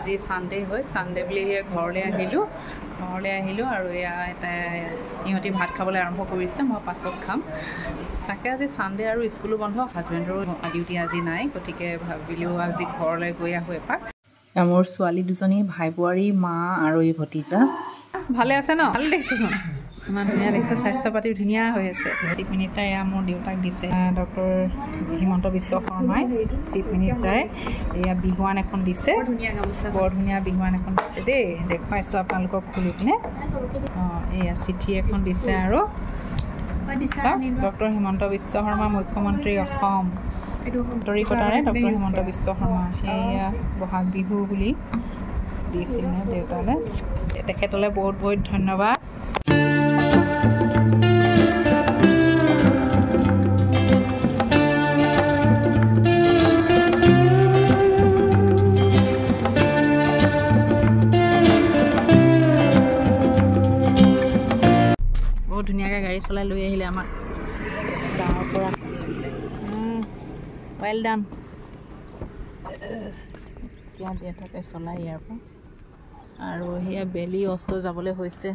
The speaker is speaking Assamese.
আজি সানডে হয় সানডে বুলি ঘৰলৈ আহিলোঁ আৰু এয়া ইহঁতি ভাত খাবলৈ আৰম্ভ কৰিছে মই পাছত খাম তাকে আজি সানডে আৰু স্কুলো বন্ধ হাজবেণ্ডৰো ডিউটি আজি নাই গতিকে ভাবিলোঁ আজি ঘৰলৈ গৈ আহোঁ এপাক মোৰ ছোৱালী দুজনী ভাই বোৱাৰী মা আৰু এই ভতিজা ভালে আছে ন ভালে দেখিছোন ইমান ধুনীয়া দেখিছে স্বাস্থ্য পাতি ধুনীয়া হৈ আছে চিফ মিনিষ্টাৰ এয়া মোৰ দেউতাক দিছে ডক্টৰ হিমন্ত বিশ্ব শৰ্মাই চিফ মিনিষ্টাৰে এয়া বিহুৱান এখন দিছে বৰ ধুনীয়া বিহুৱান এখন দিছে দেই দেখুৱাইছোঁ আপোনালোকক খুলি পিনে এয়া চিঠি এখন দিছে আৰু ডক্টৰ হিমন্ত বিশ্ব শৰ্মা মুখ্যমন্ত্ৰী অসম তৰিকতাৰে ডক্টৰ হিমন্ত বিশ্ব শৰ্মা সেয়া বহাগ বিহু বুলি দিছিলে দেউতালৈ তেখেতলৈ বহুত বহুত ধন্যবাদ বহুত ধুনীয়াকৈ গাড়ী চলাই লৈ আহিলে আমাক গাঁৱৰ পৰা ৱেল ডান এতিয়া দেউতাকে চলাই ইয়াৰ পৰা আৰু সেয়া বেলি অস্ত যাবলৈ হৈছে